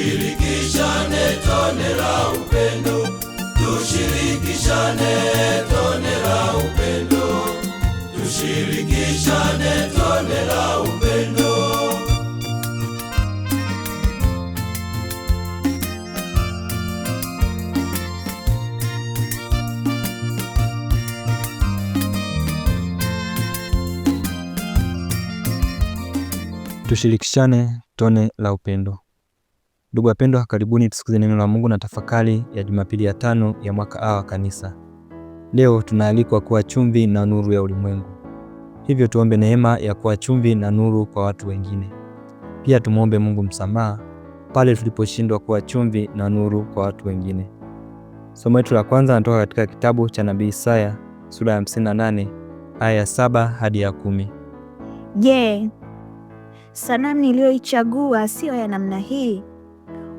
Tushirikishane tone la upendo, tushirikishane tone la upendo, tushirikishane tone la upendo. Tushirikishane tone la upendo. Ndugu wapendwa, karibuni tusikize neno la Mungu na tafakari ya Jumapili ya 5 ya mwaka A wa Kanisa. Leo tunaalikwa kuwa chumvi na nuru ya ulimwengu. Hivyo tuombe neema ya kuwa chumvi na nuru kwa watu wengine. Pia tumuombe Mungu msamaha pale tuliposhindwa kuwa chumvi na nuru kwa watu wengine. Somo letu la kwanza linatoka katika kitabu cha Nabii Isaya sura ya 58 aya ya 7 hadi ya 10. Je, sanamu niliyoichagua siyo ya namna hii,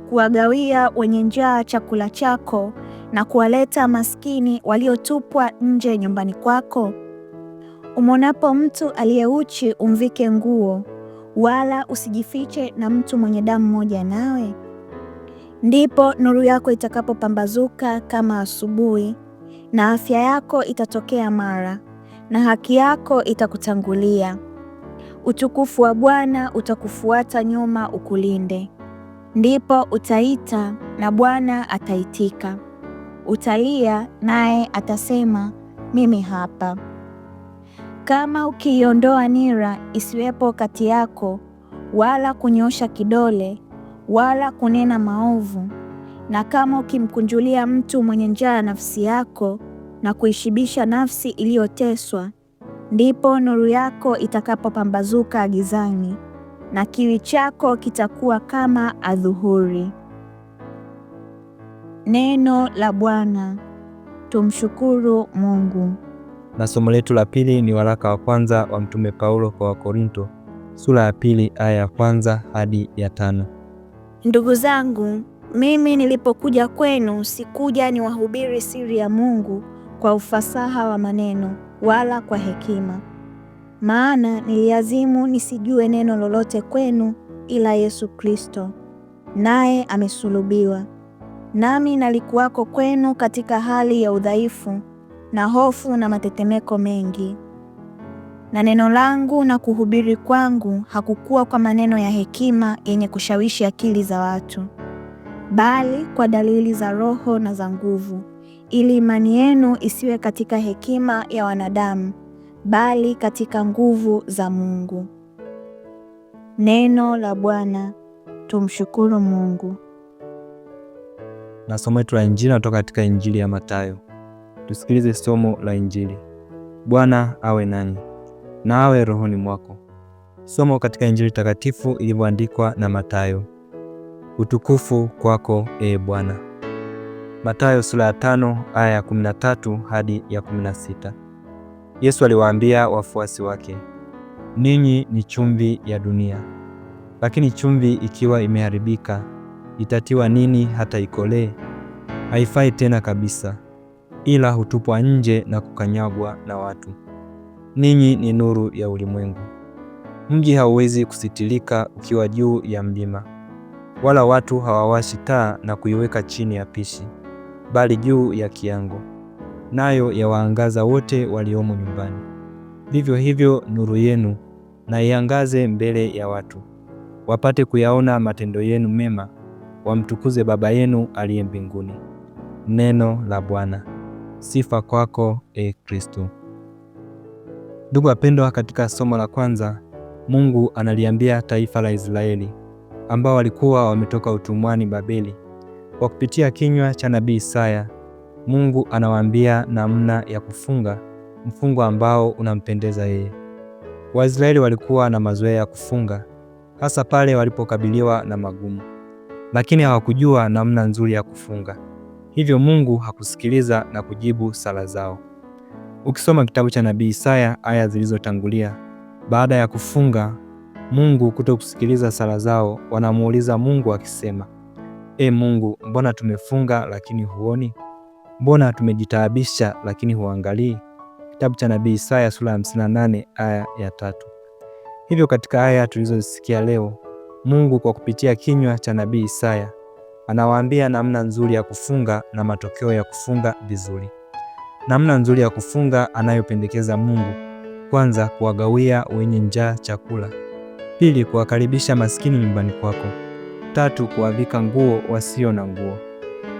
kuwagawia wenye njaa chakula chako na kuwaleta maskini waliotupwa nje nyumbani kwako? Umwonapo mtu aliyeuchi umvike nguo, wala usijifiche na mtu mwenye damu moja nawe. Ndipo nuru yako itakapopambazuka kama asubuhi, na afya yako itatokea mara, na haki yako itakutangulia. Utukufu wa Bwana utakufuata nyuma ukulinde. Ndipo utaita na Bwana ataitika. Utalia naye atasema, mimi hapa. Kama ukiiondoa nira isiwepo kati yako, wala kunyosha kidole, wala kunena maovu, na kama ukimkunjulia mtu mwenye njaa nafsi yako na kuishibisha nafsi iliyoteswa, ndipo nuru yako itakapopambazuka gizani, na kiwi chako kitakuwa kama adhuhuri. Neno la Bwana. Tumshukuru Mungu. Na somo letu la pili ni waraka wa kwanza wa Mtume Paulo kwa Wakorinto sura ya 2 aya ya 1 hadi ya 5. Ndugu zangu, mimi nilipokuja kwenu sikuja niwahubiri siri ya Mungu kwa ufasaha wa maneno wala kwa hekima. Maana niliazimu nisijue neno lolote kwenu ila Yesu Kristo, naye amesulubiwa. Nami nalikuwako kwenu katika hali ya udhaifu na hofu na matetemeko mengi. Na neno langu na kuhubiri kwangu hakukuwa kwa maneno ya hekima yenye kushawishi akili za watu, bali kwa dalili za Roho na za nguvu, ili imani yenu isiwe katika hekima ya wanadamu, bali katika nguvu za Mungu. Neno la Bwana. Tumshukuru Mungu. Na somo letu la Injili natoka katika Injili ya Mathayo. Tusikilize somo la Injili. Bwana awe nanyi na awe rohoni mwako. Somo katika Injili takatifu ilivyoandikwa na Mathayo. Utukufu kwako, Ee Bwana. Mathayo sura ya 5 aya ya 13 hadi ya 16. Yesu aliwaambia wafuasi wake, ninyi ni chumvi ya dunia. Lakini chumvi ikiwa imeharibika, itatiwa nini hata ikolee? Haifai tena kabisa, ila hutupwa nje na kukanyagwa na watu. Ninyi ni nuru ya ulimwengu. Mji hauwezi kusitirika ukiwa juu ya mlima, wala watu hawawashi taa na kuiweka chini ya pishi, bali juu ya kiango, nayo yawaangaza wote waliomo nyumbani. Vivyo hivyo nuru yenu na iangaze mbele ya watu, wapate kuyaona matendo yenu mema, wamtukuze Baba yenu aliye mbinguni. Neno la Bwana. Sifa kwako, Ee Kristo. Ndugu wapendwa, katika somo la kwanza Mungu analiambia taifa la Israeli ambao walikuwa wametoka utumwani Babeli. Kwa kupitia kinywa cha Nabii Isaya, Mungu anawaambia namna ya kufunga, mfungo ambao unampendeza yeye. Waisraeli walikuwa na mazoea ya kufunga, hasa pale walipokabiliwa na magumu, lakini hawakujua namna nzuri ya kufunga. Hivyo Mungu hakusikiliza na kujibu sala zao. Ukisoma kitabu cha Nabii Isaya aya zilizotangulia, baada ya kufunga Mungu kutokusikiliza sala zao, wanamuuliza Mungu akisema, Mungu, mbona tumefunga lakini huoni? Mbona tumejitaabisha lakini huangalii? Kitabu cha Nabii Isaya sura ya 58 aya ya 3. Hivyo katika aya tulizosikia leo, Mungu kwa kupitia kinywa cha nabii Isaya anawaambia namna nzuri ya kufunga na matokeo ya kufunga vizuri. Namna nzuri ya kufunga anayopendekeza Mungu: kwanza, kuwagawia wenye njaa chakula; pili, kuwakaribisha maskini nyumbani kwako; tatu, kuwavika nguo wasio na nguo;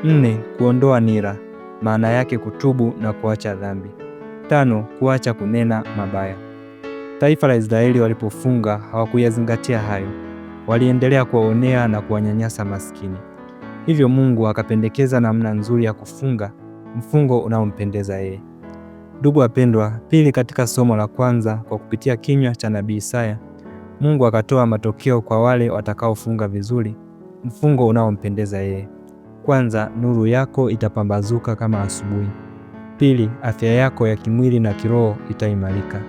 nne, kuondoa nira, maana yake kutubu na kuacha dhambi; tano, kuacha kunena mabaya. Taifa la Israeli walipofunga hawakuyazingatia hayo. Waliendelea kuwaonea na kuwanyanyasa maskini. Hivyo Mungu akapendekeza namna nzuri ya kufunga, mfungo unaompendeza yeye. Ndugu wapendwa, pili, katika somo la kwanza kwa kupitia kinywa cha nabii Isaya, Mungu akatoa matokeo kwa wale watakaofunga vizuri, mfungo unaompendeza yeye. Kwanza, nuru yako itapambazuka kama asubuhi. Pili, afya yako ya kimwili na kiroho itaimarika.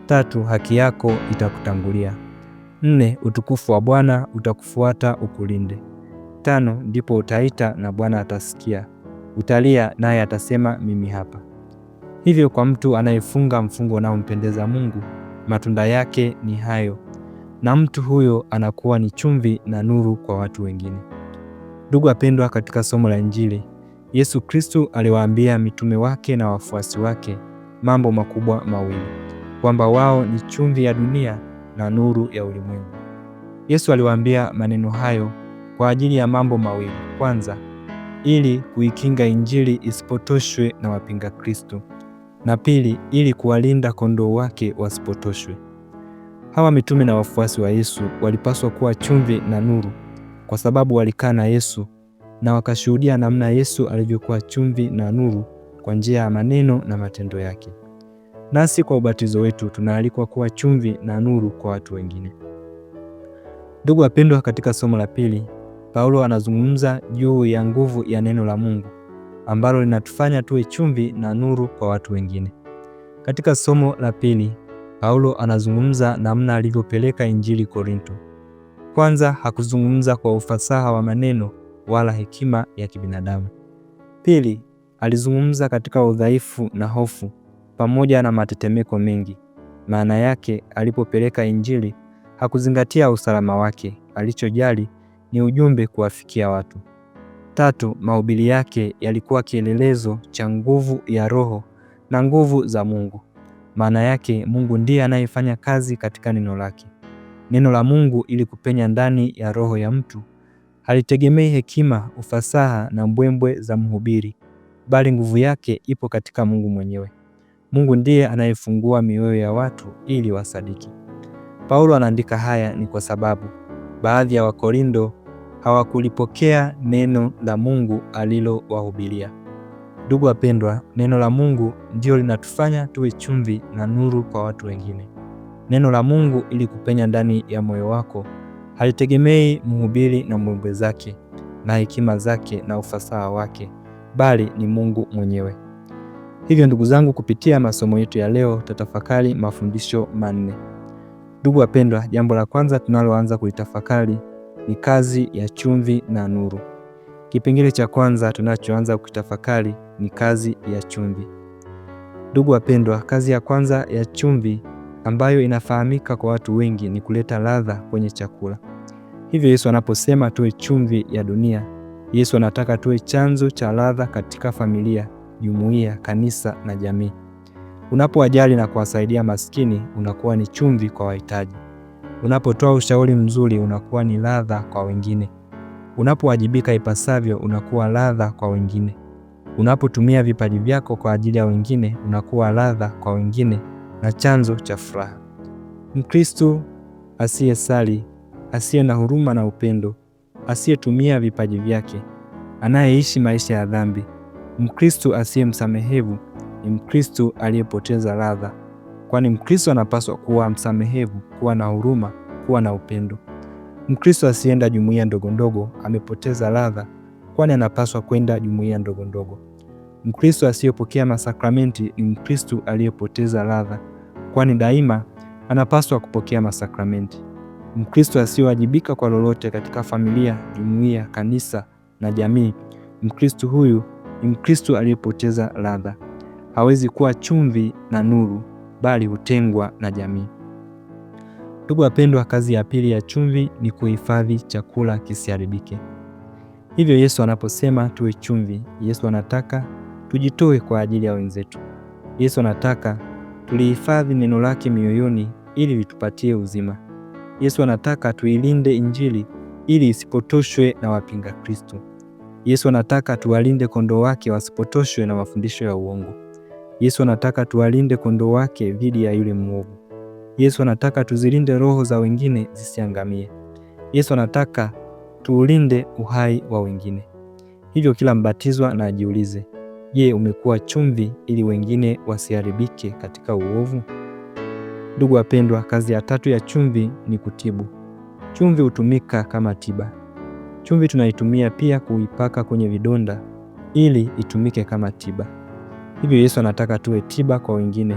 Tatu, haki yako itakutangulia. Nne, utukufu wa Bwana utakufuata ukulinde. Tano, ndipo utaita na Bwana atasikia. Utalia naye atasema, mimi hapa. Hivyo kwa mtu anayefunga mfungo unaompendeza Mungu, matunda yake ni hayo, na mtu huyo anakuwa ni chumvi na nuru kwa watu wengine. Ndugu wapendwa, katika somo la Injili, Yesu Kristo aliwaambia mitume wake na wafuasi wake mambo makubwa mawili, kwamba wao ni chumvi ya dunia na nuru ya ulimwengu. Yesu aliwaambia maneno hayo kwa ajili ya mambo mawili. Kwanza, ili kuikinga Injili isipotoshwe na wapinga Kristo, na pili, ili kuwalinda kondoo wake wasipotoshwe. Hawa mitume na wafuasi wa Yesu walipaswa kuwa chumvi na nuru kwa sababu walikaa na Yesu na wakashuhudia namna Yesu alivyokuwa chumvi na nuru kwa njia ya maneno na matendo yake. Nasi kwa ubatizo wetu tunaalikwa kuwa chumvi na nuru kwa watu wengine. Ndugu wapendwa, katika somo la pili, Paulo anazungumza juu ya nguvu ya neno la Mungu ambalo linatufanya tuwe chumvi na nuru kwa watu wengine. Katika somo la pili, Paulo anazungumza namna alivyopeleka Injili Korinto. Kwanza, hakuzungumza kwa ufasaha wa maneno wala hekima ya kibinadamu. Pili, alizungumza katika udhaifu na hofu pamoja na matetemeko mengi. Maana yake, alipopeleka Injili hakuzingatia usalama wake, alichojali ni ujumbe kuwafikia watu. Tatu, mahubiri yake yalikuwa kielelezo cha nguvu ya Roho na nguvu za Mungu. Maana yake, Mungu ndiye anayefanya kazi katika neno lake. Neno la Mungu ili kupenya ndani ya roho ya mtu halitegemei hekima, ufasaha na mbwembwe za mhubiri, bali nguvu yake ipo katika Mungu mwenyewe. Mungu ndiye anayefungua mioyo ya watu ili wasadiki. Paulo anaandika haya ni kwa sababu baadhi ya Wakorintho hawakulipokea neno la Mungu alilowahubiria. Ndugu wapendwa, neno la Mungu ndio linatufanya tuwe chumvi na nuru kwa watu wengine. Neno la Mungu ili kupenya ndani ya moyo wako halitegemei mhubiri na mbwembwe zake na hekima zake na ufasaha wake, bali ni Mungu mwenyewe. Hivyo ndugu zangu, kupitia masomo yetu ya leo tutafakari mafundisho manne. Ndugu wapendwa, jambo la kwanza tunaloanza kulitafakari ni kazi ya chumvi na nuru. Kipengele cha kwanza tunachoanza kukitafakari ni kazi ya chumvi. Ndugu wapendwa, kazi ya kwanza ya chumvi ambayo inafahamika kwa watu wengi ni kuleta ladha kwenye chakula. Hivyo Yesu anaposema tuwe chumvi ya dunia, Yesu anataka tuwe chanzo cha ladha katika familia, jumuiya, kanisa na jamii. Unapowajali na kuwasaidia maskini, unakuwa ni chumvi kwa wahitaji. Unapotoa ushauri mzuri, unakuwa ni ladha kwa wengine. Unapowajibika ipasavyo, unakuwa ladha kwa wengine. Unapotumia vipaji vyako kwa ajili ya wengine, unakuwa ladha kwa wengine na chanzo cha furaha. Mkristo asiyesali, asiye na huruma na upendo, asiyetumia vipaji vyake, anayeishi maisha ya dhambi, Mkristo asiye msamehevu ni Mkristo aliyepoteza ladha, kwani Mkristo anapaswa kuwa msamehevu, kuwa na huruma, kuwa na upendo. Mkristo asiyeenda jumuiya ndogondogo amepoteza ladha, kwani anapaswa kwenda jumuiya ndogondogo. Mkristo asiyepokea masakramenti ni Mkristo aliyepoteza ladha, kwani daima anapaswa kupokea masakramenti. Mkristo asiyewajibika kwa lolote katika familia, jumuiya, kanisa na jamii, Mkristo huyu ni Mkristo aliyepoteza ladha. Hawezi kuwa chumvi na nuru, bali hutengwa na jamii. Ndugu wapendwa, kazi ya pili ya chumvi ni kuhifadhi chakula kisiharibike. Hivyo Yesu anaposema tuwe chumvi, Yesu anataka tujitoe kwa ajili ya wenzetu. Yesu anataka tulihifadhi neno lake mioyoni ili litupatie uzima. Yesu anataka tuilinde Injili ili isipotoshwe na wapinga Kristo. Yesu anataka tuwalinde kondoo wake wasipotoshwe na mafundisho ya uongo. Yesu anataka tuwalinde kondoo wake dhidi ya yule mwovu. Yesu anataka tuzilinde roho za wengine zisiangamie. Yesu anataka tuulinde uhai wa wengine. Hivyo kila mbatizwa na ajiulize, je, umekuwa chumvi ili wengine wasiharibike katika uovu? Ndugu wapendwa, kazi ya tatu ya chumvi ni kutibu. Chumvi hutumika kama tiba. Chumvi tunaitumia pia kuipaka kwenye vidonda ili itumike kama tiba. Hivyo Yesu anataka tuwe tiba kwa wengine.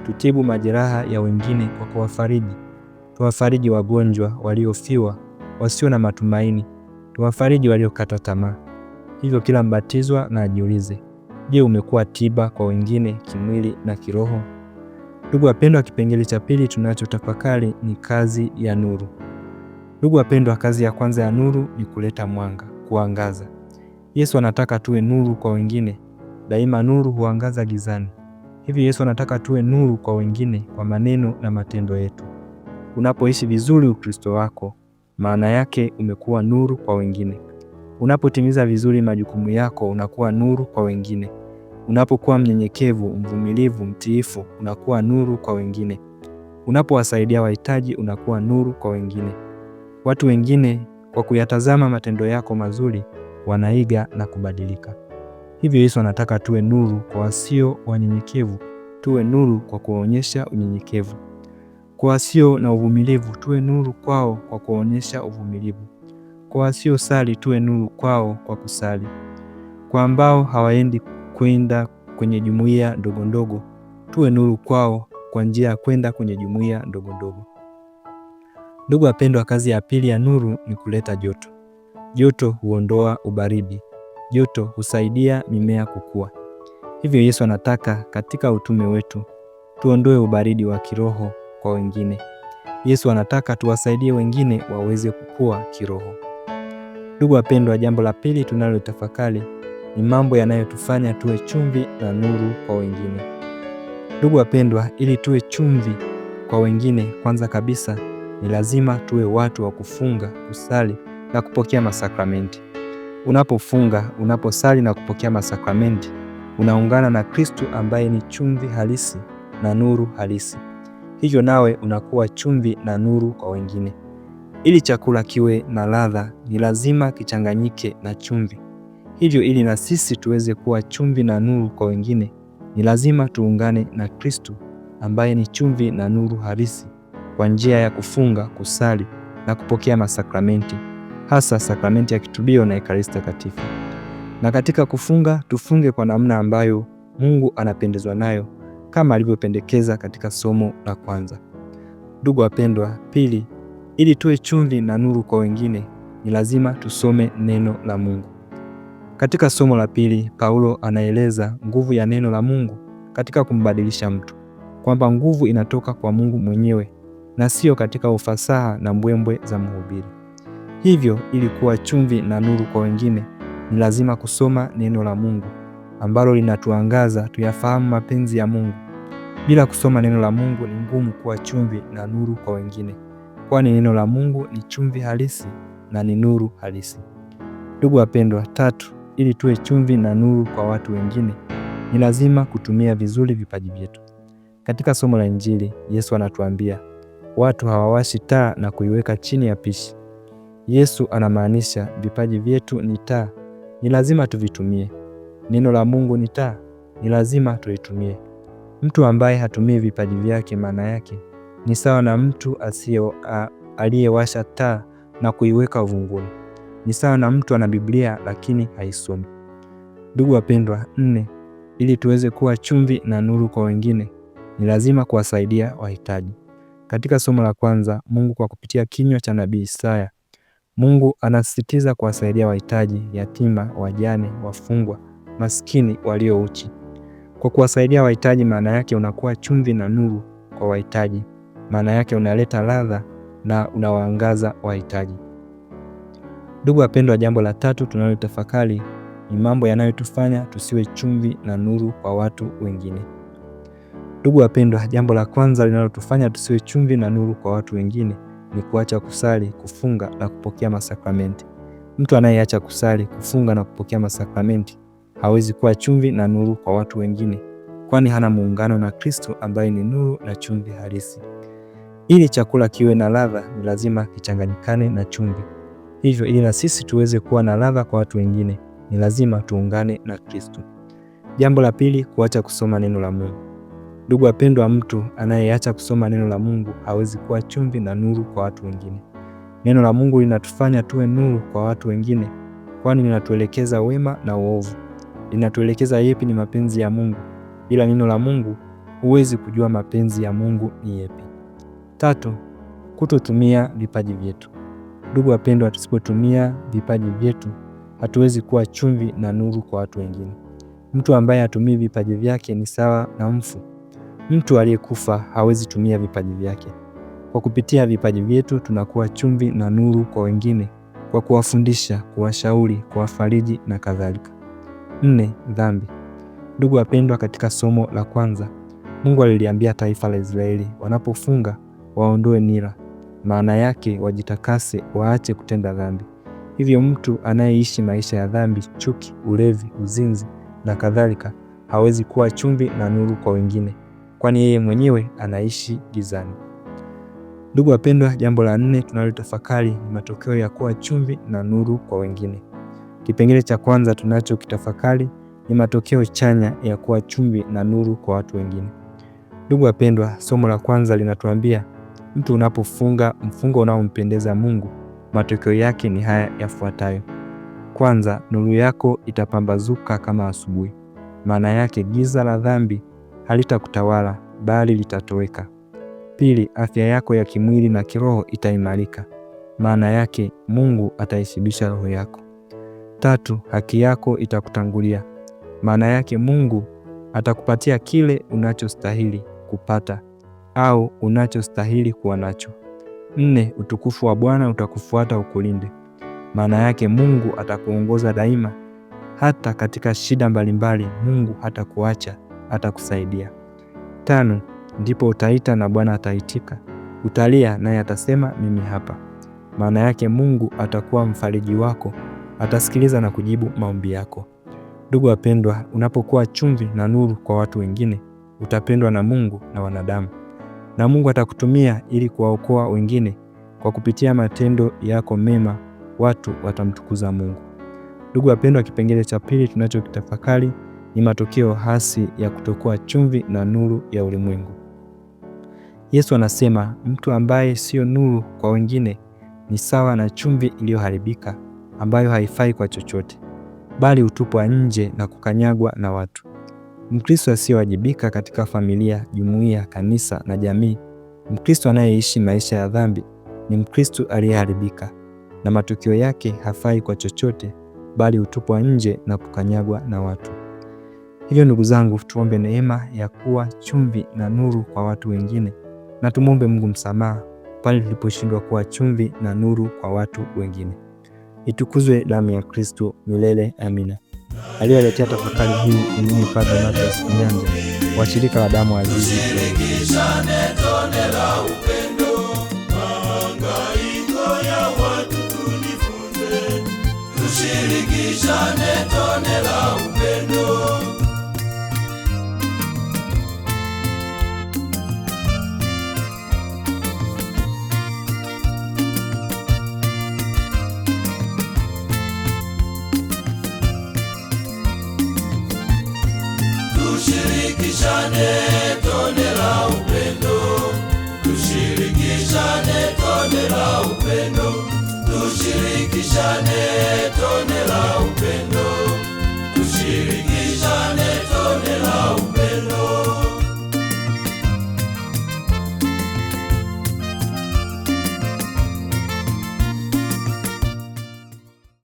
Tutibu majeraha ya wengine kwa kuwafariji. Tuwafariji wagonjwa, waliofiwa, wasio na matumaini. Tuwafariji waliokata tamaa. Hivyo kila mbatizwa na ajiulize, je, umekuwa tiba kwa wengine kimwili na kiroho? Ndugu wapendwa, kipengele cha pili tunachotafakari ni kazi ya nuru. Ndugu wapendwa, kazi ya kwanza ya nuru ni kuleta mwanga, kuangaza. Yesu anataka tuwe nuru kwa wengine. Daima nuru huangaza gizani. Hivi Yesu anataka tuwe nuru kwa wengine kwa maneno na matendo yetu. Unapoishi vizuri Ukristo wako, maana yake umekuwa nuru kwa wengine. Unapotimiza vizuri majukumu yako, unakuwa nuru kwa wengine. Unapokuwa mnyenyekevu, mvumilivu, mtiifu, unakuwa nuru kwa wengine. Unapowasaidia wahitaji, unakuwa nuru kwa wengine. Watu wengine kwa kuyatazama matendo yako mazuri wanaiga na kubadilika. Hivyo Yesu anataka tuwe nuru kwa wasio wanyenyekevu, tuwe nuru kwa kuonyesha unyenyekevu. Kwa wasio na uvumilivu, tuwe nuru kwao kwa kuonyesha uvumilivu. Kwa wasio sali, tuwe nuru kwao kwa kusali. Kwa ambao hawaendi kwenda kwenye jumuiya ndogo ndogo, tuwe nuru kwao kwa njia ya kwenda kwenye jumuiya ndogo ndogo. Ndugu wapendwa, kazi ya pili ya nuru ni kuleta joto. Joto huondoa ubaridi. Joto husaidia mimea kukua. Hivyo Yesu anataka katika utume wetu tuondoe ubaridi wa kiroho kwa wengine. Yesu anataka tuwasaidie wengine waweze kukua kiroho. Ndugu wapendwa, jambo la pili tunalotafakari ni mambo yanayotufanya tuwe chumvi na nuru kwa wengine. Ndugu wapendwa, ili tuwe chumvi kwa wengine, kwanza kabisa ni lazima tuwe watu wa kufunga, kusali na kupokea masakramenti. Unapofunga, unaposali na kupokea masakramenti, unaungana na Kristo ambaye ni chumvi halisi na nuru halisi. Hivyo nawe unakuwa chumvi na nuru kwa wengine. Ili chakula kiwe na ladha, ni lazima kichanganyike na chumvi. Hivyo ili na sisi tuweze kuwa chumvi na nuru kwa wengine, ni lazima tuungane na Kristo ambaye ni chumvi na nuru halisi kwa njia ya kufunga, kusali na kupokea masakramenti, hasa sakramenti ya kitubio na Ekaristi Takatifu. Na katika kufunga, tufunge kwa namna ambayo Mungu anapendezwa nayo kama alivyopendekeza katika somo la kwanza. Ndugu wapendwa, pili, ili tuwe chumvi na nuru kwa wengine, ni lazima tusome neno la Mungu. Katika somo la pili, Paulo anaeleza nguvu ya neno la Mungu katika kumbadilisha mtu, kwamba nguvu inatoka kwa Mungu mwenyewe na sio katika ufasaha na mbwembwe za mhubiri. Hivyo ili kuwa chumvi na nuru kwa wengine, ni lazima kusoma neno la Mungu ambalo linatuangaza tuyafahamu mapenzi ya Mungu. Bila kusoma neno la Mungu ni ngumu kuwa chumvi na nuru kwa wengine, kwani neno la Mungu ni chumvi halisi na ni nuru halisi. Ndugu wapendwa, tatu, ili tuwe chumvi na nuru kwa watu wengine, ni lazima kutumia vizuri vipaji vyetu. Katika somo la Injili, Yesu anatuambia watu hawawashi taa na kuiweka chini ya pishi. Yesu anamaanisha vipaji vyetu ni taa, ni lazima tuvitumie. Neno la Mungu ni taa, ni lazima tuitumie. Mtu ambaye hatumii vipaji vyake, maana yake ni sawa na mtu aliyewasha taa na kuiweka uvunguni. Ni sawa na mtu ana Biblia lakini haisomi. Ndugu wapendwa, nne, ili tuweze kuwa chumvi na nuru kwa wengine, ni lazima kuwasaidia wahitaji. Katika somo la kwanza, Mungu kwa kupitia kinywa cha nabii Isaya, Mungu anasisitiza kuwasaidia wahitaji, yatima, wajane, wafungwa, maskini, walio uchi. Kwa kuwasaidia wahitaji, maana yake unakuwa chumvi na nuru kwa wahitaji. Maana yake unaleta ladha na unawaangaza wahitaji. Ndugu wapendwa, jambo la tatu tunalotafakari ni mambo yanayotufanya tusiwe chumvi na nuru kwa watu wengine. Ndugu wapendwa, jambo la kwanza linalotufanya tusiwe chumvi na nuru kwa watu wengine ni kuacha kusali, kufunga na kupokea masakramenti. Mtu anayeacha kusali, kufunga na kupokea masakramenti hawezi kuwa chumvi na nuru kwa watu wengine, kwani hana muungano na Kristo ambaye ni nuru na chumvi halisi. Ili chakula kiwe na ladha, ni lazima kichanganyikane na chumvi. Hivyo ili na sisi tuweze kuwa na ladha kwa watu wengine, ni lazima tuungane na Kristo. Jambo la pili, kuacha kusoma neno la Mungu. Ndugu wapendwa, mtu anayeacha kusoma neno la Mungu hawezi kuwa chumvi na nuru kwa watu wengine. Neno la Mungu linatufanya tuwe nuru kwa watu wengine, kwani linatuelekeza wema na uovu. Linatuelekeza yepi ni mapenzi ya Mungu. Bila neno la Mungu huwezi kujua mapenzi ya Mungu ni yepi. Tatu, kutotumia vipaji vyetu. Ndugu wapendwa, tusipotumia vipaji vyetu hatuwezi kuwa chumvi na nuru kwa watu wengine. Mtu ambaye hatumii vipaji vyake ni sawa na mfu. Mtu aliyekufa hawezi tumia vipaji vyake. Kwa kupitia vipaji vyetu tunakuwa chumvi na nuru kwa wengine, kwa kuwafundisha, kuwashauri, kuwafariji na kadhalika. 4. Dhambi. Ndugu wapendwa, katika somo la kwanza Mungu aliliambia taifa la Israeli wanapofunga waondoe nira. Maana yake wajitakase, waache kutenda dhambi. Hivyo mtu anayeishi maisha ya dhambi, chuki, ulevi, uzinzi na kadhalika hawezi kuwa chumvi na nuru kwa wengine, kwani yeye mwenyewe anaishi gizani. Ndugu wapendwa, jambo la 4 tunalotafakari ni matokeo ya kuwa chumvi na nuru kwa wengine. Kipengele cha kwanza tunachokitafakari ni matokeo chanya ya kuwa chumvi na nuru kwa watu wengine. Ndugu wapendwa, somo la kwanza linatuambia mtu unapofunga mfungo unaompendeza Mungu, matokeo yake ni haya yafuatayo. Kwanza, nuru yako itapambazuka kama asubuhi. Maana yake giza la dhambi halitakutawala bali litatoweka. Pili, afya yako ya kimwili na kiroho itaimarika. Maana yake Mungu ataishibisha roho yako. Tatu, haki yako itakutangulia. Maana yake Mungu atakupatia kile unachostahili kupata au unachostahili kuwa nacho. 4, utukufu wa Bwana utakufuata ukulinde. Maana yake Mungu atakuongoza daima, hata katika shida mbalimbali Mungu hatakuacha, atakusaidia. 5, ndipo utaita na Bwana ataitika. Utalia naye atasema mimi hapa. Maana yake Mungu atakuwa mfariji wako, atasikiliza na kujibu maombi yako. Ndugu wapendwa, unapokuwa chumvi na nuru kwa watu wengine, utapendwa na Mungu na wanadamu. Na Mungu atakutumia ili kuwaokoa wengine. Kwa kupitia matendo yako mema, watu watamtukuza Mungu. Ndugu wapendwa, kipengele cha pili tunachokitafakari ni matokeo hasi ya kutokuwa chumvi na nuru ya ulimwengu. Yesu anasema mtu ambaye sio nuru kwa wengine ni sawa na chumvi iliyoharibika ambayo haifai kwa chochote, bali hutupwa nje na kukanyagwa na watu. Mkristo asiyewajibika katika familia, jumuiya, kanisa na jamii, Mkristo anayeishi maisha ya dhambi ni Mkristo aliyeharibika, na matokeo yake hafai kwa chochote, bali hutupwa nje na kukanyagwa na watu. Hivyo ndugu zangu, tuombe neema ya kuwa chumvi na nuru kwa watu wengine, na tumwombe Mungu msamaha pale tuliposhindwa kuwa chumvi na nuru kwa watu wengine. Itukuzwe damu ya Kristo milele. Amina. Aliyeletea tafakari hii ni mimi Padre Mathias Kunyanja wa shirika la damu azizi. Tushirikishane tone la upendo, mahangaiko ya watu tujifunze. Tushirikishane tone la upendo. Tushirikishane tone la upendo, tushirikishane tone la upendo, tushirikishane tone la upendo.